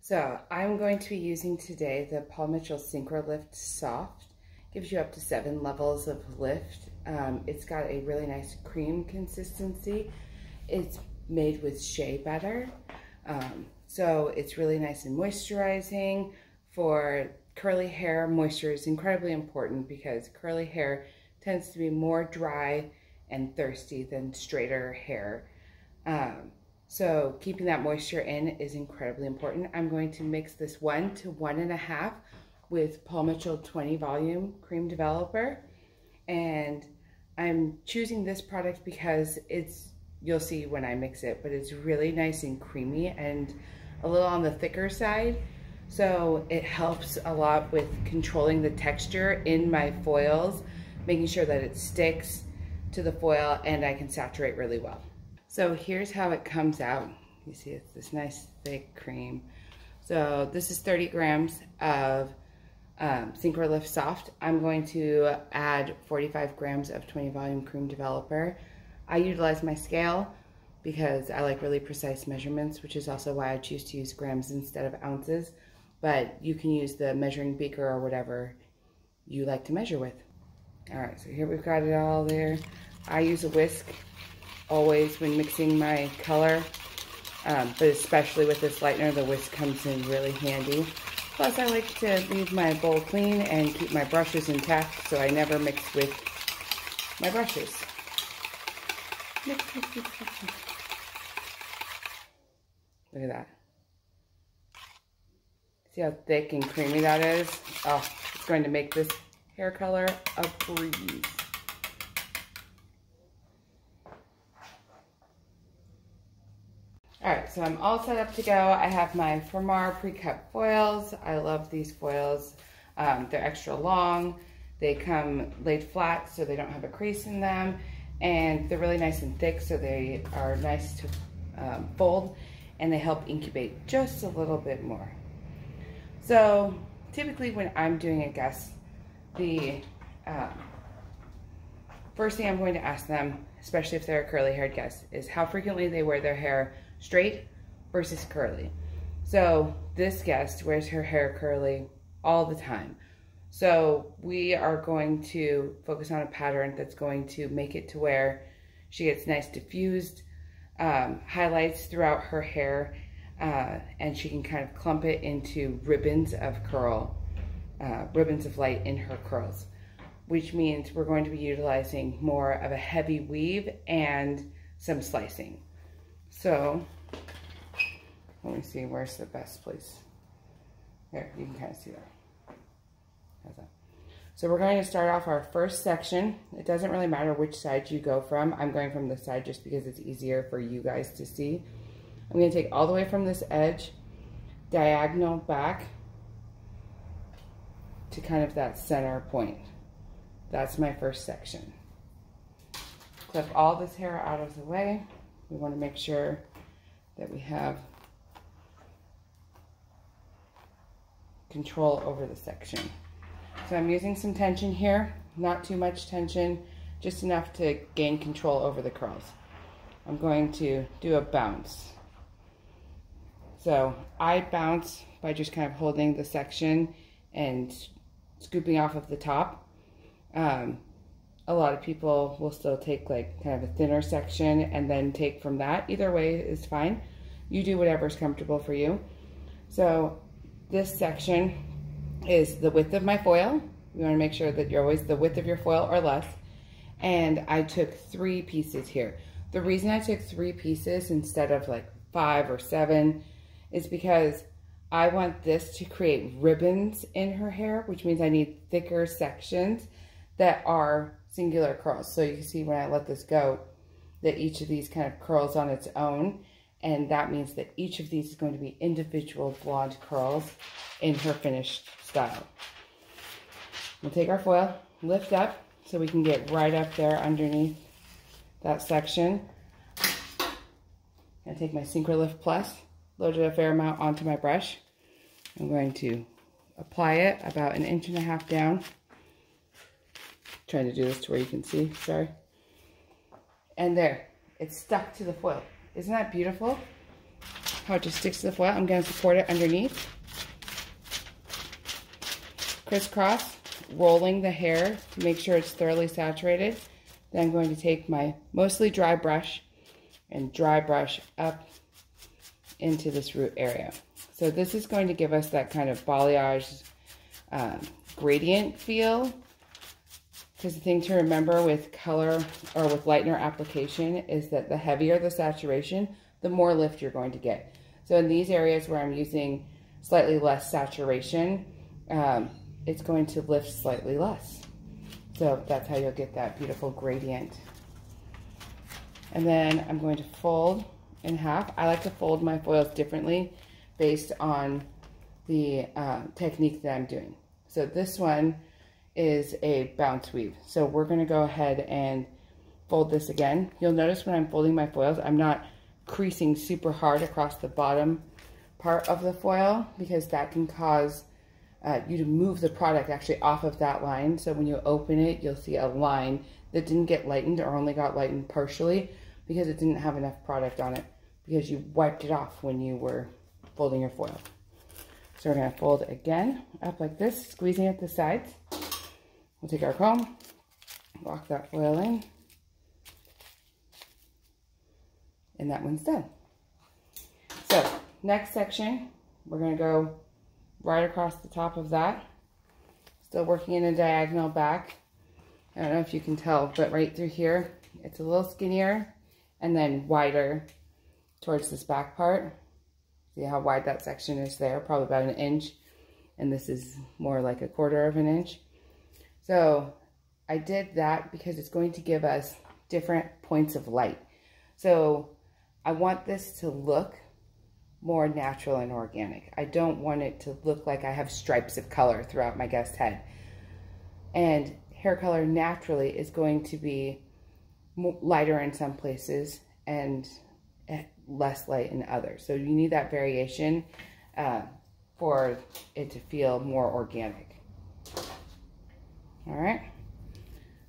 So I'm going to be using today the Paul Mitchell Synchrolift Soft. Gives you up to 7 levels of lift. It's got a really nice cream consistency. It's made with shea butter. So it's really nice and moisturizing. For curly hair, moisture is incredibly important because curly hair tends to be more dry and thirsty than straighter hair. So keeping that moisture in is incredibly important. I'm going to mix this 1 to 1.5 with Paul Mitchell 20 volume cream developer. And I'm choosing this product because you'll see when I mix it, but it's really nice and creamy and a little on the thicker side. So it helps a lot with controlling the texture in my foils, making sure that it sticks to the foil and I can saturate really well. So here's how it comes out. You see it's this nice thick cream. So this is 30 grams of Synchrolift Soft. I'm going to add 45 grams of 20 volume cream developer. I utilize my scale because I like really precise measurements, which is also why I choose to use grams instead of ounces. But you can use the measuring beaker or whatever you like to measure with. All right, so here we've got it all there. I use a whisk always when mixing my color, but especially with this lightener, the whisk comes in really handy. Plus, I like to leave my bowl clean and keep my brushes intact, so I never mix with my brushes. Mix, mix, mix, mix, mix. Look at that. See how thick and creamy that is? Oh, it's going to make this hair color a breeze. All right, so I'm all set up to go. I have my Fermar pre-cut foils. I love these foils. They're extra long. They come laid flat so they don't have a crease in them. And they're really nice and thick so they are nice to fold, and they help incubate just a little bit more. So typically when I'm doing a guest, the first thing I'm going to ask them, especially if they're a curly haired guest, is how frequently they wear their hair straight versus curly. So this guest wears her hair curly all the time. So we are going to focus on a pattern that's going to make it to where she gets nice diffused highlights throughout her hair, and she can kind of clump it into ribbons of curl, ribbons of light in her curls, which means we're going to be utilizing more of a heavy weave and some slicing. So let me see, where's the best place? There, you can kind of see that. How's that? So we're going to start off our first section. It doesn't really matter which side you go from. I'm going from this side just because it's easier for you guys to see. I'm going to take all the way from this edge, diagonal back to kind of that center point. That's my first section. Clip all this hair out of the way. We want to make sure that we have control over the section. So I'm using some tension here, not too much tension, just enough to gain control over the curls. I'm going to do a bounce. So I bounce by just kind of holding the section and scooping off of the top. A lot of people will still take like kind of a thinner section and then take from that. Either way is fine. You do whatever's comfortable for you. So this section is the width of my foil. You want to make sure that you're always the width of your foil or less. And I took 3 pieces here. The reason I took 3 pieces instead of like 5 or 7 is because I want this to create ribbons in her hair, which means I need thicker sections that are singular curls. So you can see when I let this go that each of these kind of curls on its own, and that means that each of these is going to be individual blonde curls in her finished style. We'll take our foil, lift up so we can get right up there underneath that section. I take my Synchrolift Plus, loaded a fair amount onto my brush. I'm going to apply it about 1.5 inches down. Trying to do this to where you can see, sorry. And there, it's stuck to the foil. Isn't that beautiful? how it just sticks to the foil. I'm going to support it underneath. Crisscross, rolling the hair to make sure it's thoroughly saturated. Then I'm going to take my mostly dry brush and dry brush up into this root area. So this is going to give us that kind of balayage gradient feel. Because the thing to remember with color or with lightener application is that the heavier the saturation, the more lift you're going to get. So in these areas where I'm using slightly less saturation, it's going to lift slightly less. So that's how you'll get that beautiful gradient. And then I'm going to fold in half. I like to fold my foils differently based on the technique that I'm doing. So this one is a bounce weave. So we're going to go ahead and fold this again. You'll notice when I'm folding my foils, I'm not creasing super hard across the bottom part of the foil because that can cause you to move the product actually off of that line. So when you open it, you'll see a line that didn't get lightened or only got lightened partially because it didn't have enough product on it because you wiped it off when you were folding your foil. So we're going to fold again up like this, squeezing at the sides. We'll take our comb, lock that foil in, and that one's done. So next section, we're going to go right across the top of that. Still working in a diagonal back. I don't know if you can tell, but right through here, it's a little skinnier and then wider towards this back part. See how wide that section is there? Probably about an inch. And this is more like 1/4 of an inch. So I did that because it's going to give us different points of light. So I want this to look more natural and organic. I don't want it to look like I have stripes of color throughout my guest head. And hair color naturally is going to be lighter in some places and less light in others. So you need that variation for it to feel more organic. All right.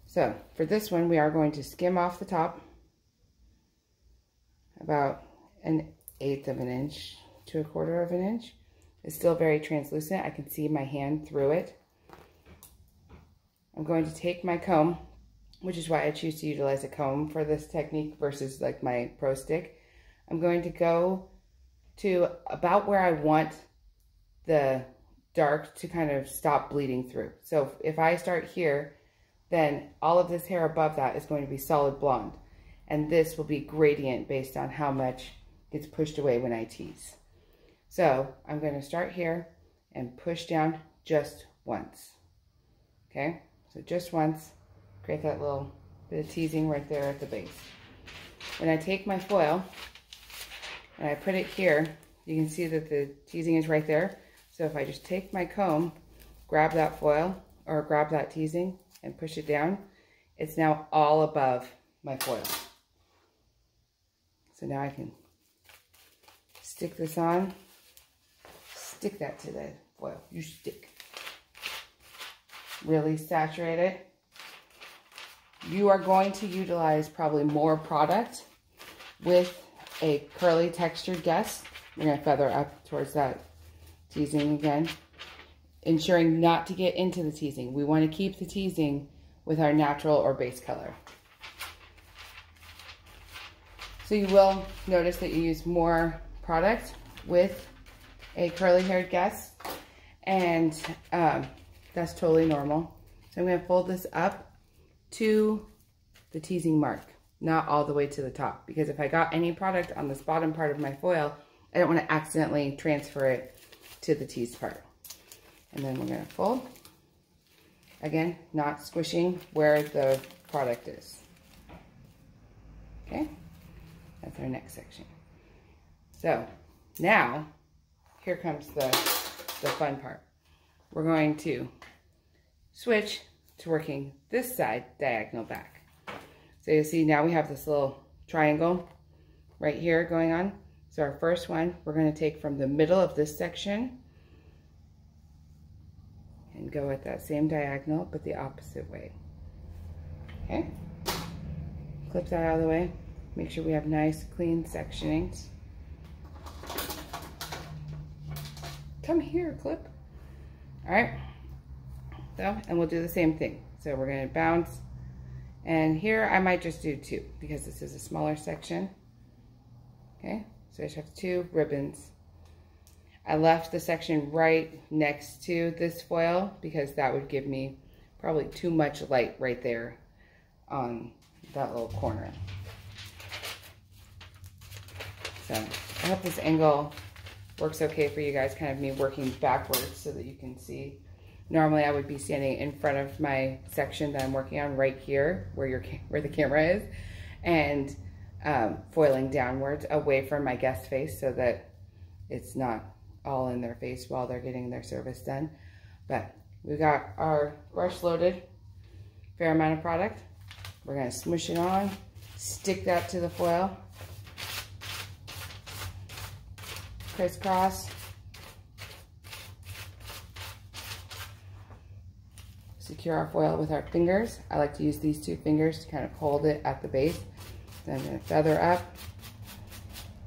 So for this one, we are going to skim off the top about 1/8 of an inch to 1/4 of an inch. It's still very translucent. I can see my hand through it. I'm going to take my comb, which is why I choose to utilize a comb for this technique versus like my Pro Stick. I'm going to go to about where I want the dark to kind of stop bleeding through. So if I start here, then all of this hair above that is going to be solid blonde. And this will be gradient based on how much gets pushed away when I tease. So I'm going to start here and push down just once. Okay, so just once, create that little bit of teasing right there at the base. When I take my foil and I put it here, you can see that the teasing is right there. So if I just take my comb, grab that foil or grab that teasing and push it down, it's now all above my foil. So now I can stick this on, stick that to the foil. You stick. Really saturate it. You are going to utilize probably more product with a curly textured guest. We're going to feather up towards that teasing again, ensuring not to get into the teasing. We want to keep the teasing with our natural or base color. So you will notice that you use more product with a curly haired guest, and that's totally normal. So I'm going to fold this up to the teasing mark, not all the way to the top, because if I got any product on this bottom part of my foil, I don't want to accidentally transfer it to the teased part. And then we're going to fold. Again, not squishing where the product is. Okay, that's our next section. So now, here comes the fun part. We're going to switch to working this side diagonal back. So you see now we have this little triangle right here going on. So our first one, we're going to take from the middle of this section and go at that same diagonal, but the opposite way. Okay? Clip that out of the way. Make sure we have nice, clean sectionings. come here, clip. All right, so, and we'll do the same thing. So we're gonna bounce, and here I might just do 2 because this is a smaller section. Okay, so I just have 2 ribbons. I left the section right next to this foil because that would give me probably too much light right there on that little corner. So I hope this angle works okay for you guys, kind of me working backwards so that you can see. Normally I would be standing in front of my section that I'm working on right here where the camera is, and foiling downwards away from my guest face so that it's not all in their face while they're getting their service done. But we got our brush loaded, fair amount of product. We're gonna smush it on, stick that to the foil, crisscross, secure our foil with our fingers. I like to use these 2 fingers to kind of hold it at the base. Then I'm gonna feather up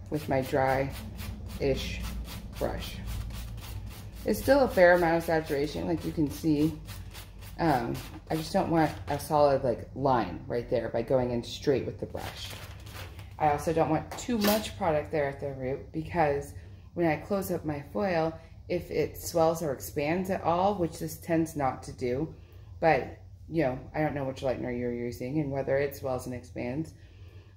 with my dry-ish brush. It's still a fair amount of saturation, like you can see. I just don't want a solid like line right there by going in straight with the brush. I also don't want too much product there at the root because when I close up my foil, if it swells or expands at all, which this tends not to do, but you know, I don't know which lightener you're using and whether it swells and expands.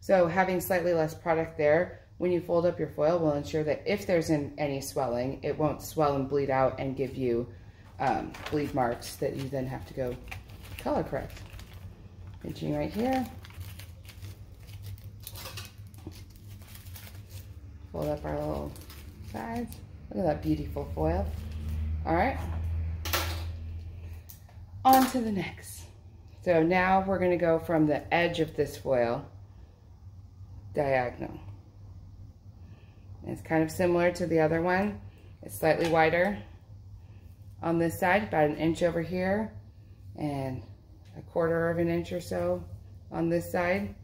So having slightly less product there when you fold up your foil will ensure that if there's any swelling, it won't swell and bleed out and give you bleed marks that you then have to go color correct. Pinching right here. Fold up our little sides. Look at that beautiful foil. All right. On to the next. So now we're going to go from the edge of this foil diagonal. It's kind of similar to the other one. It's slightly wider on this side, about 1 inch over here, and 1/4 of an inch or so on this side.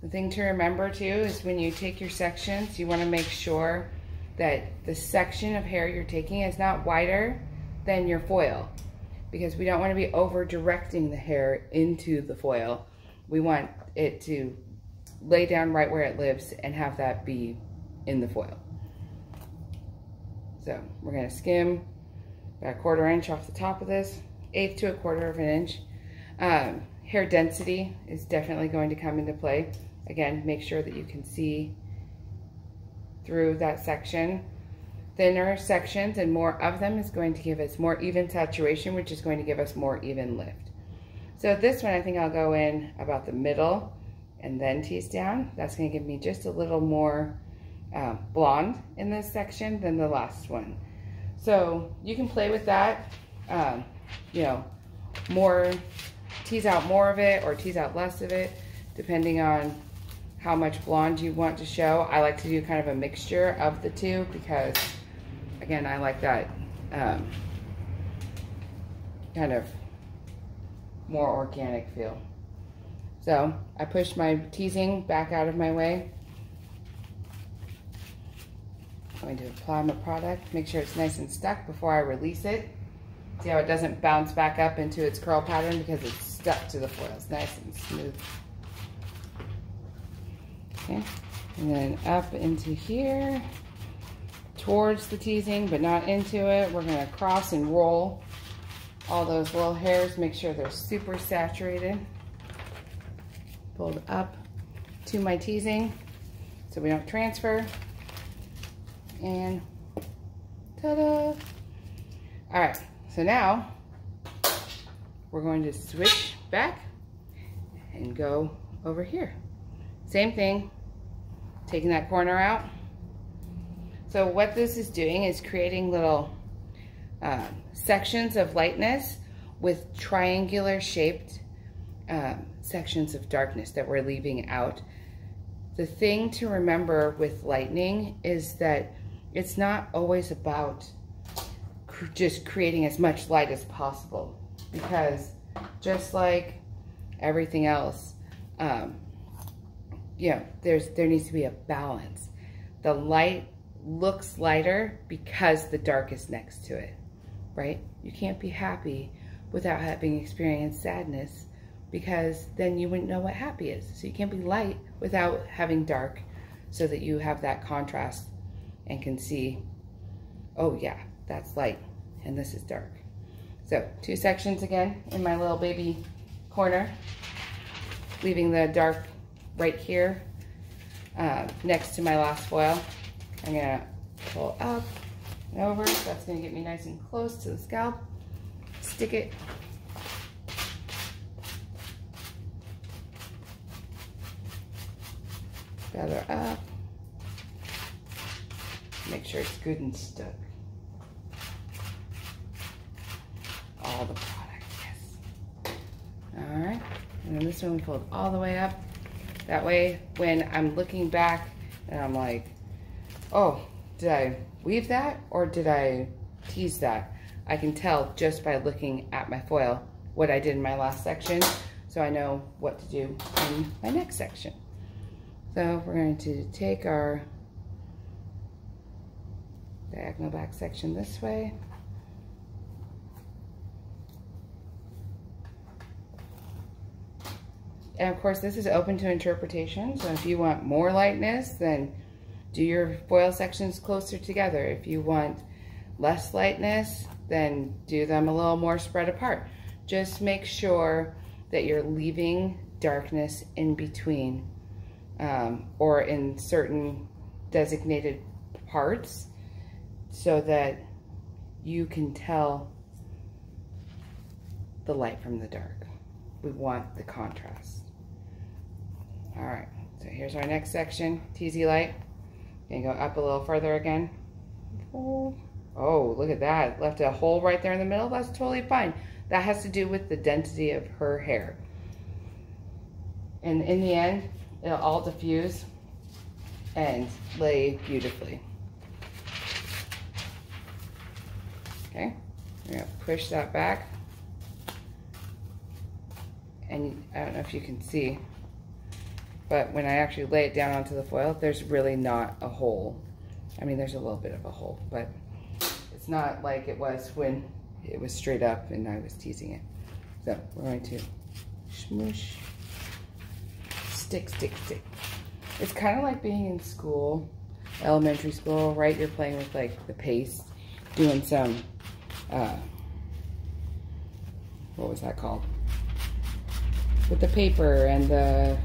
The thing to remember too is when you take your sections, you want to make sure that the section of hair you're taking is not wider than your foil, because we don't want to be over directing the hair into the foil. We want it to lay down right where it lives and have that be in the foil. So we're going to skim about 1/4 inch off the top of this, 1/8 to 1/4 of an inch. Hair density is definitely going to come into play. Again, make sure that you can see through that section. Thinner sections and more of them is going to give us more even saturation, which is going to give us more even lift. So this one, I think I'll go in about the middle and then tease down. That's going to give me just a little more blonde in this section than the last one. So you can play with that, you know, tease out more of it or tease out less of it, depending on how much blonde you want to show. I like to do kind of a mixture of the two because, again, I like that kind of more organic feel. So I pushed my teasing back out of my way. I'm going to apply my product, make sure it's nice and stuck before I release it. See how it doesn't bounce back up into its curl pattern because it's stuck to the foil. It's nice and smooth. Okay, and then up into here, towards the teasing, but not into it. We're gonna cross and roll all those little hairs, make sure they're super saturated. Pulled up to my teasing so we don't transfer. And ta-da! All right, so now we're going to switch back and go over here. Same thing, taking that corner out. So what this is doing is creating little sections of lightness with triangular shaped sections of darkness that we're leaving out. The thing to remember with lightning is that it's not always about just creating as much light as possible, because just like everything else, you know, there needs to be a balance. The light looks lighter because the dark is next to it, right? You can't be happy without having experienced sadness, because then you wouldn't know what happy is. So you can't be light without having dark, so that you have that contrast and can see, oh yeah, that's light and this is dark. So 2 sections again in my little baby corner, leaving the dark right here next to my last foil. I'm gonna pull up and over. That's gonna get me nice and close to the scalp. Stick it. Feather up. Make sure it's good and stuck. All the product, yes. All right, and then this one we fold all the way up. That way, when I'm looking back and I'm like, oh, did I weave that or did I tease that? I can tell just by looking at my foil what I did in my last section, so I know what to do in my next section. So we're going to take our diagonal back section this way. And of course, this is open to interpretation. So if you want more lightness, then do your foil sections closer together. If you want less lightness, then do them a little more spread apart. Just make sure that you're leaving darkness in between, or in certain designated parts, so that you can tell the light from the dark. We want the contrast. All right, so here's our next section, teasy light. Gonna go up a little further again. Oh, look at that. Left a hole right there in the middle. That's totally fine. That has to do with the density of her hair. And in the end, it'll all diffuse and lay beautifully. Okay, I'm gonna push that back. And I don't know if you can see, but when I actually lay it down onto the foil, there's really not a hole. I mean, there's a little bit of a hole, but it's not like it was when it was straight up and I was teasing it. So we're going to smoosh, stick, stick, stick. It's kind of like being in school, elementary school, right? You're playing with like the paste, doing some, what was that called? With the paper and the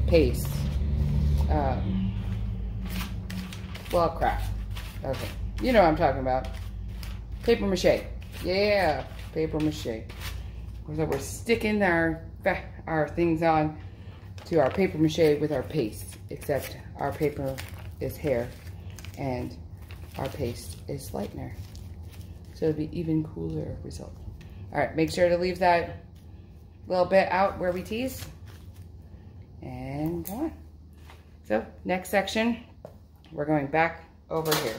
paste. Well, crap. Okay. You know what I'm talking about. Paper mache. Yeah, paper mache. So we're sticking our things on to our paper mache with our paste, except our paper is hair and our paste is lightener. So it'll be even cooler result. All right, make sure to leave that little bit out where we tease, and go on. So next section, we're going back over here.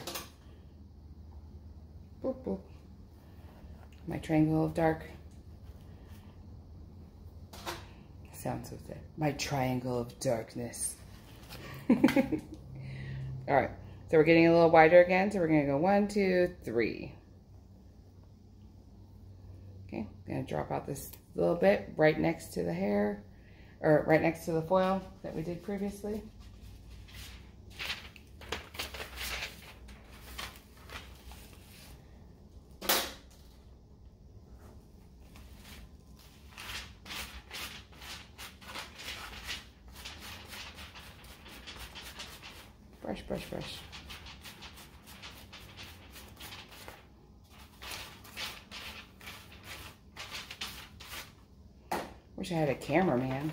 Boop, boop. My triangle of dark. Sounds so sad. My triangle of darkness. All right, so we're getting a little wider again, so we're gonna go 1, 2, 3. Okay, gonna drop out this little bit right next to the hair, or right next to the foil that we did previously. Brush, brush, brush. Wish I had a cameraman.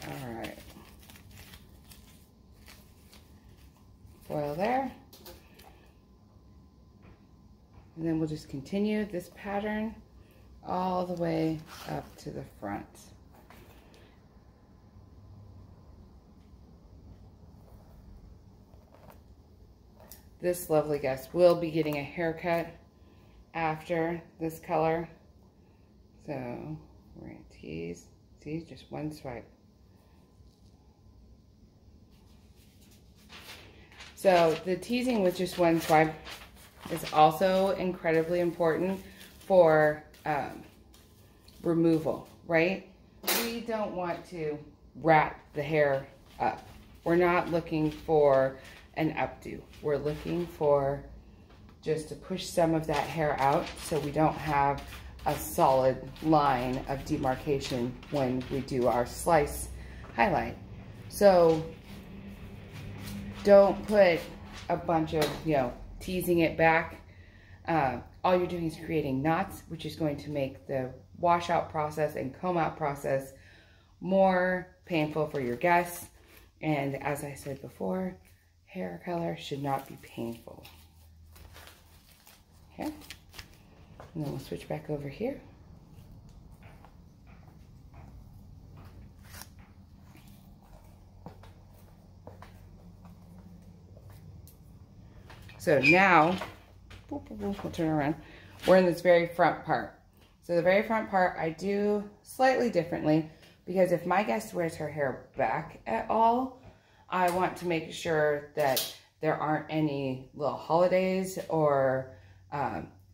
All right. Foil there. And then we'll just continue this pattern all the way up to the front. This lovely guest will be getting a haircut after this color. So we're going to tease, see, just one swipe. So the teasing with just one swipe is also incredibly important for removal, right? We don't want to wrap the hair up. We're not looking for an updo. We're looking for just to push some of that hair out so we don't have a solid line of demarcation when we do our slice highlight. So don't put a bunch of, teasing it back. All you're doing is creating knots, which is going to make the washout process and comb out process more painful for your guests. And as I said before, hair color should not be painful. Okay, and then we'll switch back over here. So now, we'll turn around. We're in this very front part. So the very front part I do slightly differently because if my guest wears her hair back at all, I want to make sure that there aren't any little holidays or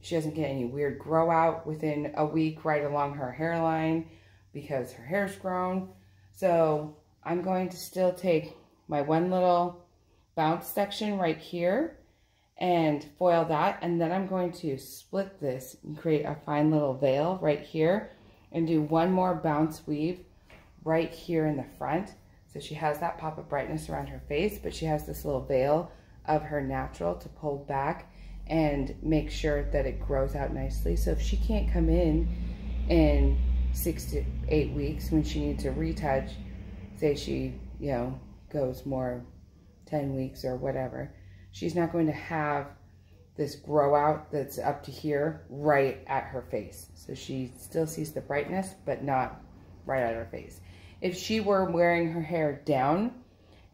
she doesn't get any weird grow out within a week right along her hairline because her hair's grown. So I'm going to still take my one little bounce section right here and foil that, and then I'm going to split this and create a fine little veil right here and do one more bounce weave right here in the front. So she has that pop of brightness around her face, but she has this little veil of her natural to pull back and make sure that it grows out nicely. So if she can't come in 6 to 8 weeks when she needs a retouch, say she, goes more 10 weeks or whatever, she's not going to have this grow out that's up to here right at her face. So she still sees the brightness, but not right at her face. If she were wearing her hair down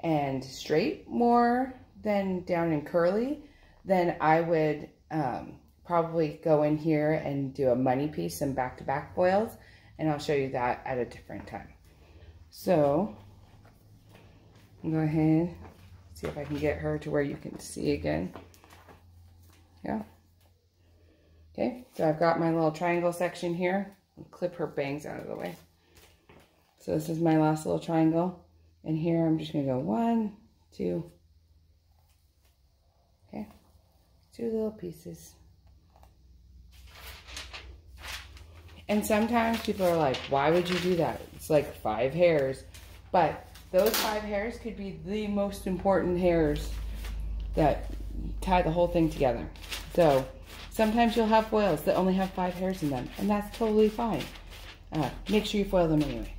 and straight more than down and curly, then I would probably go in here and do a money piece, some back-to-back foils, and I'll show you that at a different time. So, go ahead, see if I can get her to where you can see again. Yeah. Okay, so I've got my little triangle section here. I'll clip her bangs out of the way. So this is my last little triangle. And here I'm just gonna go 1, 2. Okay, 2 little pieces. And sometimes people are like, why would you do that? It's like 5 hairs. But those 5 hairs could be the most important hairs that tie the whole thing together. So sometimes you'll have foils that only have 5 hairs in them, and that's totally fine. Make sure you foil them anyway.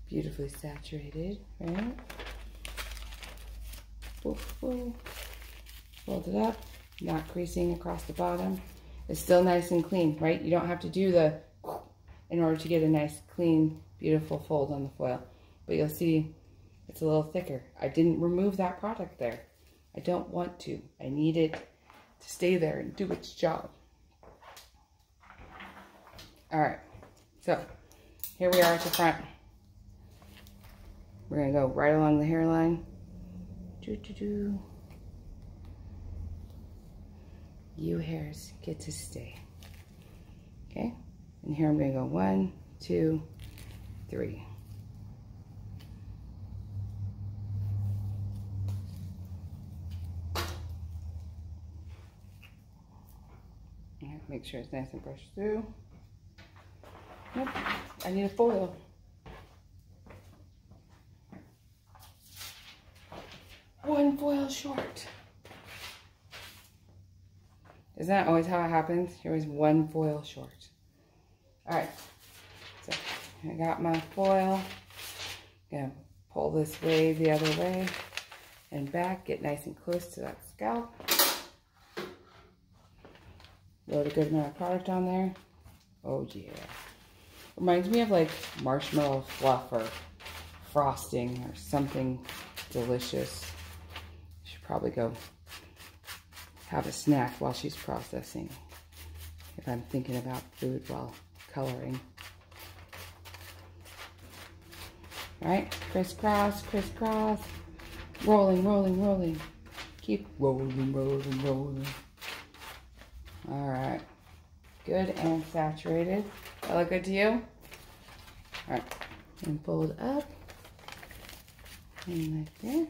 Beautifully saturated, right? Oof, oof. Fold it up, not creasing across the bottom. It's still nice and clean, right? You don't have to do the in order to get a nice, clean, beautiful fold on the foil. But you'll see it's a little thicker. I didn't remove that product there. I don't want to. I need it to stay there and do its job. All right, so here we are at the front. We're gonna go right along the hairline. You hairs get to stay. Okay, and here I'm gonna go 1, 2, 3. Make sure it's nice and brushed through. Nope, I need a foil. One foil short. Isn't that always how it happens? You're always one foil short. All right, so I got my foil. Gonna pull this way the other way and back, get nice and close to that scalp. Load a good amount of product on there. Oh yeah. Reminds me of like marshmallow fluff or frosting or something delicious. Should probably go have a snack while she's processing if I'm thinking about food while coloring. Right? Crisscross, crisscross. Rolling, rolling, rolling. Keep rolling, rolling, rolling. All right. Good and saturated. That look good to you? All right. And fold up. And like that.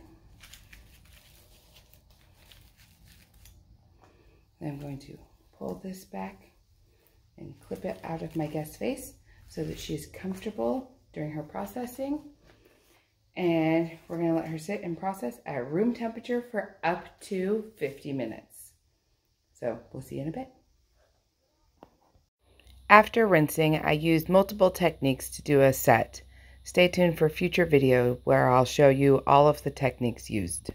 Then I'm going to pull this back and clip it out of my guest's face so that she's comfortable during her processing. And we're going to let her sit and process at room temperature for up to 50 minutes. So we'll see you in a bit. After rinsing, I used multiple techniques to do a set. Stay tuned for future video where I'll show you all of the techniques used.